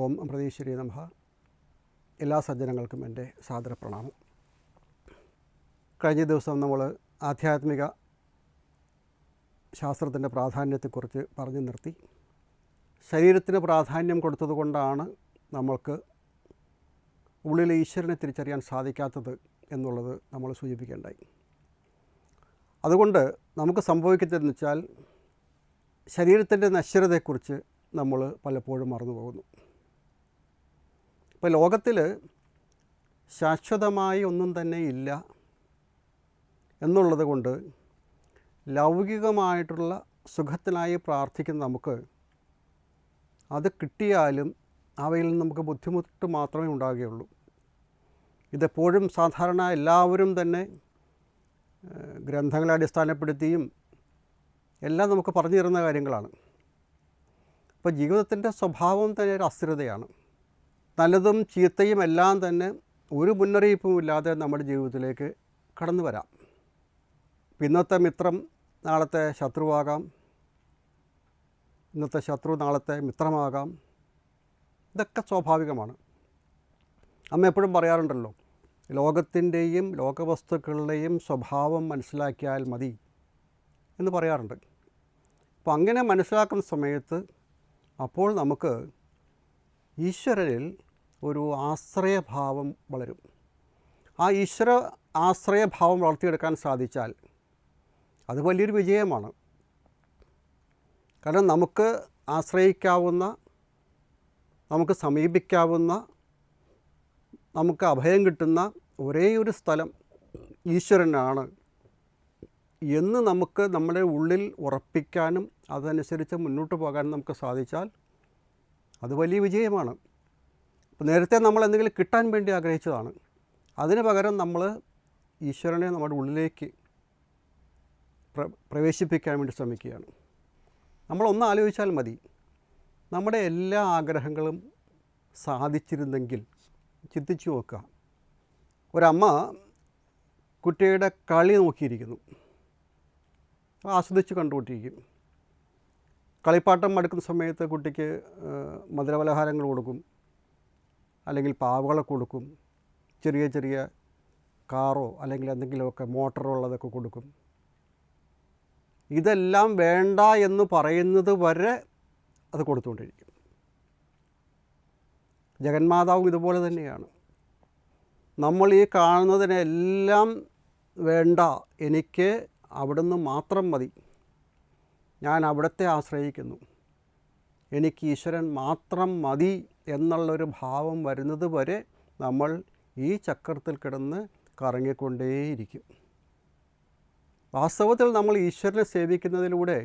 ഓം അമൃതീശ്വരി നമഃ. എല്ലാ സജ്ജനങ്ങൾക്കും എൻ്റെ സാദര പ്രണാമം. കഴിഞ്ഞ ദിവസം നമ്മൾ ആധ്യാത്മിക ശാസ്ത്രത്തിൻ്റെ പ്രാധാന്യത്തെക്കുറിച്ച് പറഞ്ഞു നിർത്തി. ശരീരത്തിന് പ്രാധാന്യം കൊടുത്തതുകൊണ്ടാണ് നമ്മൾക്ക് ഉള്ളിലെ ഈശ്വരനെ തിരിച്ചറിയാൻ സാധിക്കാത്തത് എന്നുള്ളത് നമ്മൾ സൂചിപ്പിക്കേണ്ടായി. അതുകൊണ്ട് നമുക്ക് സംഭവിക്കുന്നതെന്ന് വെച്ചാൽ ശരീരത്തിൻ്റെ നശ്വരതയെക്കുറിച്ച് നമ്മൾ പലപ്പോഴും മറന്നു പോകുന്നു. ഇപ്പോൾ ലോകത്തിൽ ശാശ്വതമായി ഒന്നും തന്നെ ഇല്ല എന്നുള്ളത് കൊണ്ട് ലൗകികമായിട്ടുള്ള സുഖത്തിനായി പ്രാർത്ഥിക്കുന്ന നമുക്ക് അത് കിട്ടിയാലും അവയിൽ നിന്ന് നമുക്ക് ബുദ്ധിമുട്ട് മാത്രമേ ഉണ്ടാകുകയുള്ളൂ. ഇതെപ്പോഴും സാധാരണ എല്ലാവരും തന്നെ ഗ്രന്ഥങ്ങളെ അടിസ്ഥാനപ്പെടുത്തിയും എല്ലാം നമുക്ക് പറഞ്ഞു തരുന്ന കാര്യങ്ങളാണ്. അപ്പോൾ ജീവിതത്തിൻ്റെ സ്വഭാവം തന്നെ ഒരു അസ്ഥിരതയാണ്. നല്ലതും ചീത്തയും എല്ലാം തന്നെ ഒരു മുന്നറിയിപ്പും ഇല്ലാതെ നമ്മുടെ ജീവിതത്തിലേക്ക് കടന്നു വരാം. ഇന്നത്തെ മിത്രം നാളത്തെ ശത്രുവാകാം, ഇന്നത്തെ ശത്രു നാളത്തെ മിത്രമാകാം. ഇതൊക്കെ സ്വാഭാവികമാണ്. അമ്മ എപ്പോഴും പറയാറുണ്ടല്ലോ, ലോകത്തിൻ്റെയും ലോകവസ്തുക്കളുടെയും സ്വഭാവം മനസ്സിലാക്കിയാൽ മതി എന്ന് പറയാറുണ്ട്. അപ്പോൾ അങ്ങനെ മനസ്സിലാക്കുന്ന സമയത്ത് അപ്പോൾ നമുക്ക് ഈശ്വരനിൽ ഒരു ആശ്രയഭാവം വളരും. ആ ഈശ്വര ആശ്രയഭാവം വളർത്തിയെടുക്കാൻ സാധിച്ചാൽ അത് വലിയൊരു വിജയമാണ്. കാരണം നമുക്ക് ആശ്രയിക്കാവുന്ന, നമുക്ക് സമീപിക്കാവുന്ന, നമുക്ക് അഭയം കിട്ടുന്ന ഒരേ ഒരു സ്ഥലം ഈശ്വരനാണ് എന്ന് നമുക്ക് നമ്മുടെ ഉള്ളിൽ ഉറപ്പിക്കാനും അതനുസരിച്ച് മുന്നോട്ട് പോകാനും നമുക്ക് സാധിച്ചാൽ അത് വലിയ വിജയമാണ്. അപ്പോൾ നേരത്തെ നമ്മൾ എന്തെങ്കിലും കിട്ടാൻ വേണ്ടി ആഗ്രഹിച്ചതാണ്. അതിന് പകരം നമ്മൾ ഈശ്വരനെ നമ്മുടെ ഉള്ളിലേക്ക് പ്രവേശിപ്പിക്കാൻ വേണ്ടി ശ്രമിക്കുകയാണ്. നമ്മളൊന്ന് ആലോചിച്ചാൽ മതി, നമ്മുടെ എല്ലാ ആഗ്രഹങ്ങളും സാധിച്ചിരുന്നെങ്കിൽ ചിന്തിച്ചു നോക്കുക. ഒരമ്മ കുട്ടിയുടെ കളി നോക്കിയിരിക്കുന്നു, ആസ്വദിച്ച് കണ്ടുകൊണ്ടിരിക്കും. കളിപ്പാട്ടം മടുക്കുന്ന സമയത്ത് കുട്ടിക്ക് മധുരപലഹാരങ്ങൾ കൊടുക്കും, അല്ലെങ്കിൽ പാവകളെ കൊടുക്കും, ചെറിയ ചെറിയ കാറോ അല്ലെങ്കിൽ എന്തെങ്കിലുമൊക്കെ മോട്ടറുള്ളതൊക്കെ കൊടുക്കും. ഇതെല്ലാം വേണ്ട എന്ന് പറയുന്നത് വരെ അത് കൊടുത്തുകൊണ്ടിരിക്കും. ജഗന്മാതാവും ഇതുപോലെ തന്നെയാണ്. നമ്മൾ ഈ കാണുന്നതിനെല്ലാം വേണ്ട, എനിക്ക് അവിടുന്ന് മാത്രം മതി, ഞാൻ അവിടത്തെ ആശ്രയിക്കുന്നു, എനിക്ക് ഈശ്വരൻ മാത്രം മതി എന്നുള്ളൊരു ഭാവം വരുന്നത് വരെ നമ്മൾ ഈ ചക്രത്തിൽ കിടന്ന് കറങ്ങിക്കൊണ്ടേയിരിക്കും. വാസ്തവത്തിൽ നമ്മൾ ഈശ്വരനെ സേവിക്കുന്നതിലൂടെ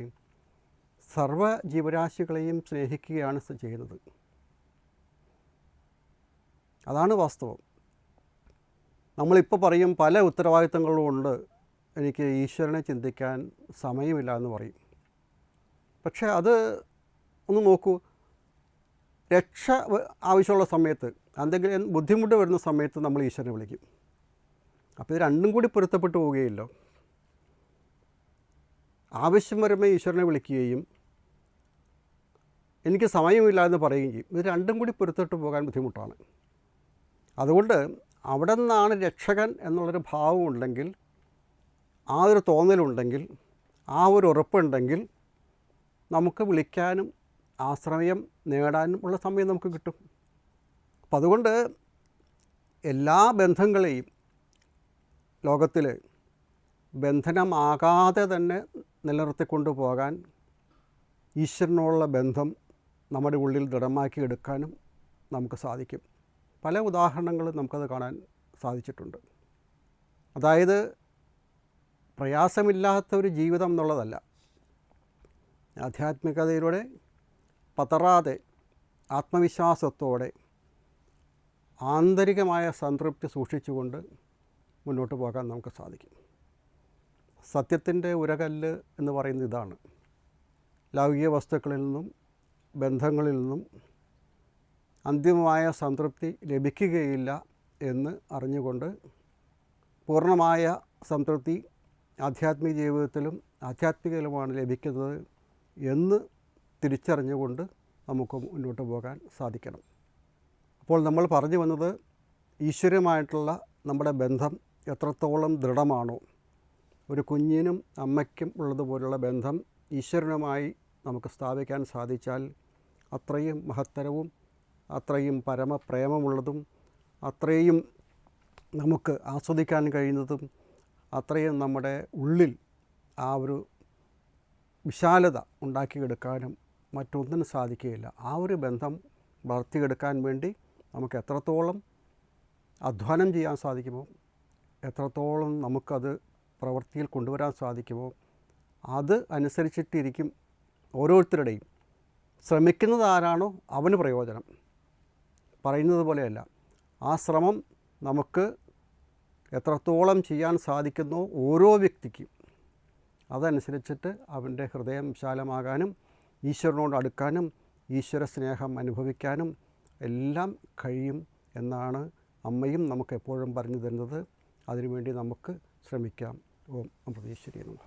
സർവ്വ ജീവരാശികളെയും സ്നേഹിക്കുകയാണ് ചെയ്യുന്നത്. അതാണ് വാസ്തവം. നമ്മളിപ്പോൾ പറയും പല ഉത്തരവാദിത്തങ്ങളും ഉണ്ട്, എനിക്ക് ഈശ്വരനെ ചിന്തിക്കാൻ സമയമില്ല എന്ന് പറയും. പക്ഷേ അത് ഒന്ന് നോക്കൂ, രക്ഷ ആവശ്യമുള്ള സമയത്ത്, എന്തെങ്കിലും ബുദ്ധിമുട്ട് വരുന്ന സമയത്ത് നമ്മൾ ഈശ്വരനെ വിളിക്കും. അപ്പോൾ ഇത് രണ്ടും കൂടി പൊരുത്തപ്പെട്ടു പോവുകയില്ല. ആവശ്യം വരുമ്പോൾ ഈശ്വരനെ വിളിക്കുകയും എനിക്ക് സമയമില്ല എന്ന് പറയുകയും ചെയ്യും. ഇത് രണ്ടും കൂടി പൊരുത്തപ്പെട്ടു പോകാൻ ബുദ്ധിമുട്ടാണ്. അതുകൊണ്ട് അവിടെ നിന്നാണ് രക്ഷകൻ എന്നുള്ളൊരു ഭാവം ഉണ്ടെങ്കിൽ, ആ ഒരു തോന്നലുണ്ടെങ്കിൽ, ആ ഒരു ഉറപ്പുണ്ടെങ്കിൽ നമുക്ക് വിളിക്കാനും ആശ്രയം നേടാനും ഉള്ള സമയം നമുക്ക് കിട്ടും. അപ്പം അതുകൊണ്ട് എല്ലാ ബന്ധങ്ങളെയും ലോകത്തിൽ ബന്ധനമാകാതെ തന്നെ നിലനിർത്തിക്കൊണ്ടു പോകാൻ ഈശ്വരനോടുള്ള ബന്ധം നമ്മുടെ ഉള്ളിൽ ദൃഢമാക്കി എടുക്കാനും നമുക്ക് സാധിക്കും. പല ഉദാഹരണങ്ങളും നമുക്കത് കാണാൻ സാധിച്ചിട്ടുണ്ട്. അതായത് പ്രയാസമില്ലാത്ത ഒരു ജീവിതം എന്നുള്ളതല്ല, ആധ്യാത്മികതയിലൂടെ പതറാതെ ആത്മവിശ്വാസത്തോടെ ആന്തരികമായ സംതൃപ്തി സൂക്ഷിച്ചുകൊണ്ട് മുന്നോട്ട് പോകാൻ നമുക്ക് സാധിക്കും. സത്യത്തിൻ്റെ ഉരകല്ല് എന്ന് പറയുന്നത് ഇതാണ്. ലൗകിക വസ്തുക്കളിൽ നിന്നും ബന്ധങ്ങളിൽ നിന്നും അന്തിമമായ സംതൃപ്തി ലഭിക്കുകയില്ല എന്ന് അറിഞ്ഞുകൊണ്ട് പൂർണ്ണമായ സംതൃപ്തി ആധ്യാത്മിക ജീവിതത്തിലും ആധ്യാത്മികയിലുമാണ് ലഭിക്കുന്നത് എന്ന് തിരിച്ചറിഞ്ഞുകൊണ്ട് നമുക്ക് മുന്നോട്ട് പോകാൻ സാധിക്കണം. അപ്പോൾ നമ്മൾ പറഞ്ഞു വന്നത് ഈശ്വരമായിട്ടുള്ള നമ്മുടെ ബന്ധം എത്രത്തോളം ദൃഢമാണോ, ഒരു കുഞ്ഞിനും അമ്മയ്ക്കും ഉള്ളതുപോലുള്ള ബന്ധം ഈശ്വരനുമായി നമുക്ക് സ്ഥാപിക്കാൻ സാധിച്ചാൽ അത്രയും മഹത്തരവും അത്രയും പരമപ്രേമമുള്ളതും അത്രയും നമുക്ക് ആസ്വദിക്കാൻ കഴിയുന്നതും അത്രയും നമ്മുടെ ഉള്ളിൽ ആ ഒരു വിശാലത ഉണ്ടാക്കിയെടുക്കാനും മറ്റൊന്നിനും സാധിക്കുകയില്ല. ആ ഒരു ബന്ധം വളർത്തിയെടുക്കാൻ വേണ്ടി നമുക്ക് എത്രത്തോളം അധ്വാനം ചെയ്യാൻ സാധിക്കുമോ, എത്രത്തോളം നമുക്കത് പ്രവൃത്തിയിൽ കൊണ്ടുവരാൻ സാധിക്കുമോ, അത് അനുസരിച്ചിട്ടിരിക്കും ഓരോരുത്തരുടെയും. ശ്രമിക്കുന്നത് ആരാണോ അവന് പ്രയോജനം. പറയുന്നത് പോലെയല്ല, ആ ശ്രമം നമുക്ക് എത്രത്തോളം ചെയ്യാൻ സാധിക്കുന്നോ ഓരോ വ്യക്തിക്കും അതനുസരിച്ചിട്ട് അവൻ്റെ ഹൃദയം വിശാലമാകാനും ഈശ്വരനോട് അടുക്കാനും ഈശ്വര സ്നേഹം അനുഭവിക്കാനും എല്ലാം കഴിയും എന്നാണ് അമ്മയും നമുക്ക് എപ്പോഴും പറഞ്ഞു തരുന്നത്. അതിനുവേണ്ടി നമുക്ക് ശ്രമിക്കാം. ഓം അമൃതേശ്വരി നമഃ.